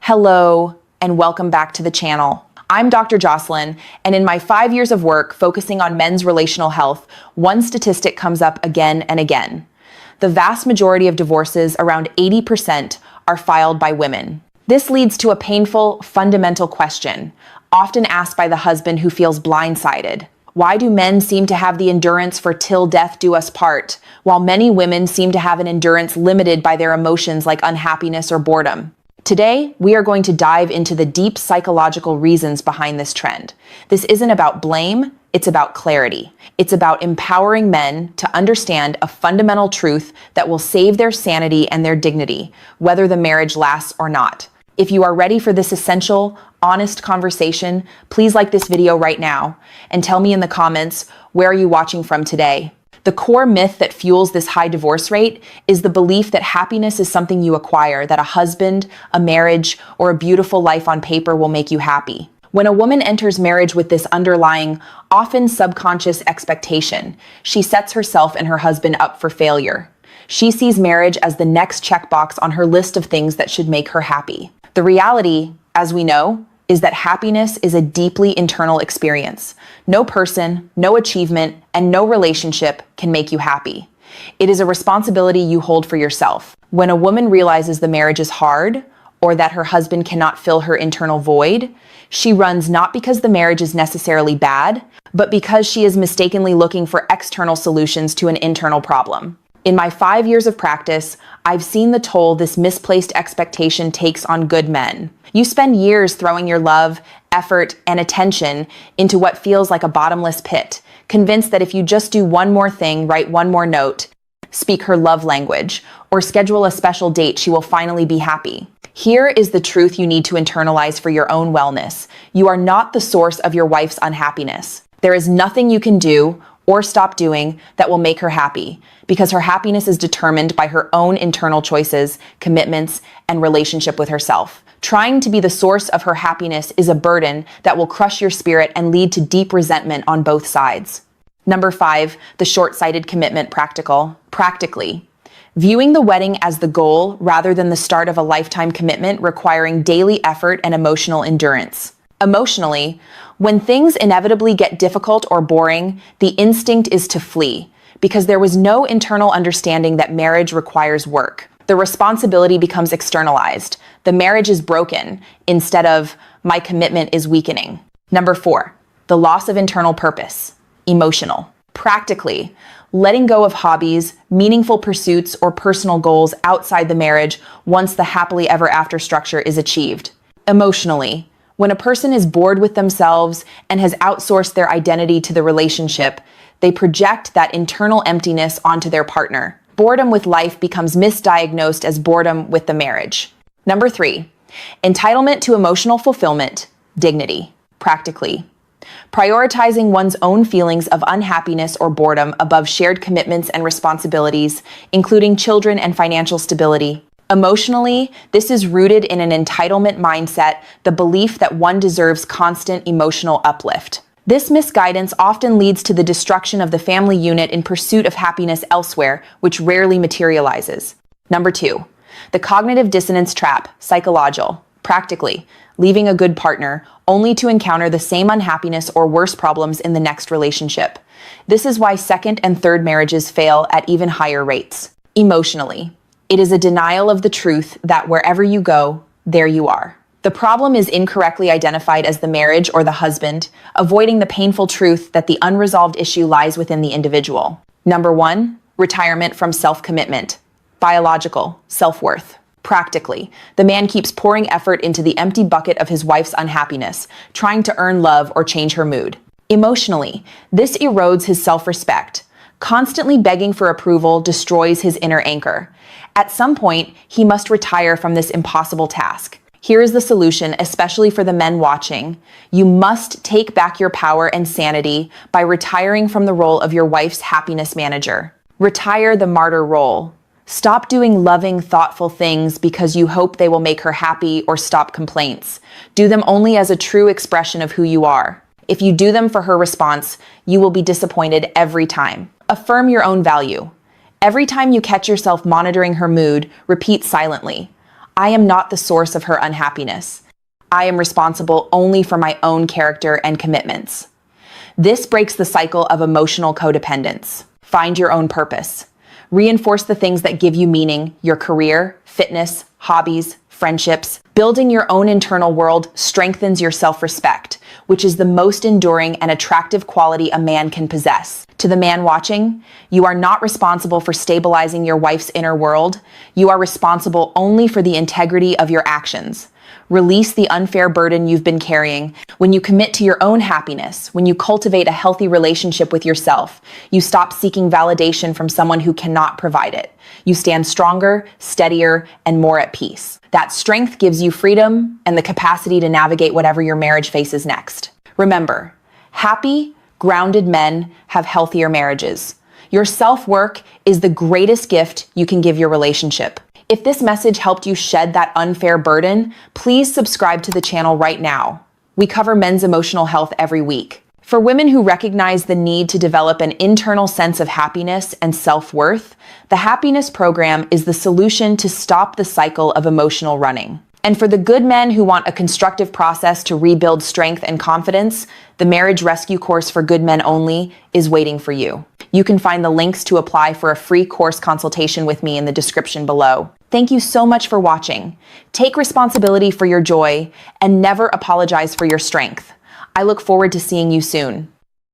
Hello, and welcome back to the channel. I'm Dr. Jocelyn, and in my 5 years of work focusing on men's relational health, one statistic comes up again and again. The vast majority of divorces, around 80%, are filed by women. This leads to a painful, fundamental question, often asked by the husband who feels blindsided. Why do men seem to have the endurance for till death do us part, while many women seem to have an endurance limited by their emotions like unhappiness or boredom? Today, we are going to dive into the deep psychological reasons behind this trend. This isn't about blame, it's about clarity. It's about empowering men to understand a fundamental truth that will save their sanity and their dignity, whether the marriage lasts or not. If you are ready for this essential, honest conversation, please like this video right now and tell me in the comments, where are you watching from today? The core myth that fuels this high divorce rate is the belief that happiness is something you acquire, that a husband, a marriage, or a beautiful life on paper will make you happy. When a woman enters marriage with this underlying, often subconscious expectation, she sets herself and her husband up for failure. She sees marriage as the next checkbox on her list of things that should make her happy. The reality, as we know, is that happiness is a deeply internal experience. No person, no achievement, and no relationship can make you happy. It is a responsibility you hold for yourself. When a woman realizes the marriage is hard, or that her husband cannot fill her internal void, she runs not because the marriage is necessarily bad, but because she is mistakenly looking for external solutions to an internal problem. In my 5 years of practice, I've seen the toll this misplaced expectation takes on good men. You spend years throwing your love, effort, and attention into what feels like a bottomless pit, convinced that if you just do one more thing, write one more note, speak her love language, or schedule a special date, she will finally be happy. Here is the truth you need to internalize for your own wellness. You are not the source of your wife's unhappiness. There is nothing you can do or stop doing that will make her happy, because her happiness is determined by her own internal choices, commitments, and relationship with herself. Trying to be the source of her happiness is a burden that will crush your spirit and lead to deep resentment on both sides. Number 5, the short-sighted commitment practically. Viewing the wedding as the goal rather than the start of a lifetime commitment requiring daily effort and emotional endurance. Emotionally, when things inevitably get difficult or boring, the instinct is to flee, because there was no internal understanding that marriage requires work. The responsibility becomes externalized. The marriage is broken, instead of, my commitment is weakening. Number 4, the loss of internal purpose. Emotional. Practically, letting go of hobbies, meaningful pursuits, or personal goals outside the marriage once the happily ever after structure is achieved. Emotionally, when a person is bored with themselves and has outsourced their identity to the relationship, they project that internal emptiness onto their partner. Boredom with life becomes misdiagnosed as boredom with the marriage. Number 3, entitlement to emotional fulfillment, dignity. Practically, prioritizing one's own feelings of unhappiness or boredom above shared commitments and responsibilities, including children and financial stability. Emotionally, this is rooted in an entitlement mindset, the belief that one deserves constant emotional uplift. This misguidance often leads to the destruction of the family unit in pursuit of happiness elsewhere, which rarely materializes. Number 2, the cognitive dissonance trap, psychological. Practically, leaving a good partner only to encounter the same unhappiness or worse problems in the next relationship. This is why second and third marriages fail at even higher rates. Emotionally, it is a denial of the truth that wherever you go, there you are. The problem is incorrectly identified as the marriage or the husband, avoiding the painful truth that the unresolved issue lies within the individual. Number 1, retirement from self-commitment. Biological, self-worth. Practically, the man keeps pouring effort into the empty bucket of his wife's unhappiness, trying to earn love or change her mood. Emotionally, this erodes his self-respect. Constantly begging for approval destroys his inner anchor. At some point, he must retire from this impossible task. Here is the solution, especially for the men watching. You must take back your power and sanity by retiring from the role of your wife's happiness manager. Retire the martyr role. Stop doing loving, thoughtful things because you hope they will make her happy or stop complaints. Do them only as a true expression of who you are. If you do them for her response, you will be disappointed every time. Affirm your own value. Every time you catch yourself monitoring her mood, repeat silently, I am not the source of her unhappiness. I am responsible only for my own character and commitments. This breaks the cycle of emotional codependence. Find your own purpose. Reinforce the things that give you meaning, your career, fitness, hobbies, friendships. Building your own internal world strengthens your self-respect, which is the most enduring and attractive quality a man can possess. To the man watching, you are not responsible for stabilizing your wife's inner world. You are responsible only for the integrity of your actions. Release the unfair burden you've been carrying. When you commit to your own happiness, when you cultivate a healthy relationship with yourself, you stop seeking validation from someone who cannot provide it. You stand stronger, steadier, and more at peace. That strength gives you freedom and the capacity to navigate whatever your marriage faces next. Remember, happy, grounded men have healthier marriages. Your self-work is the greatest gift you can give your relationship. If this message helped you shed that unfair burden, please subscribe to the channel right now. We cover men's emotional health every week. For women who recognize the need to develop an internal sense of happiness and self-worth, the Happiness Program is the solution to stop the cycle of emotional running. And for the good men who want a constructive process to rebuild strength and confidence, the Marriage Rescue Course for Good Men Only is waiting for you. You can find the links to apply for a free course consultation with me in the description below. Thank you so much for watching. Take responsibility for your joy and never apologize for your strength. I look forward to seeing you soon.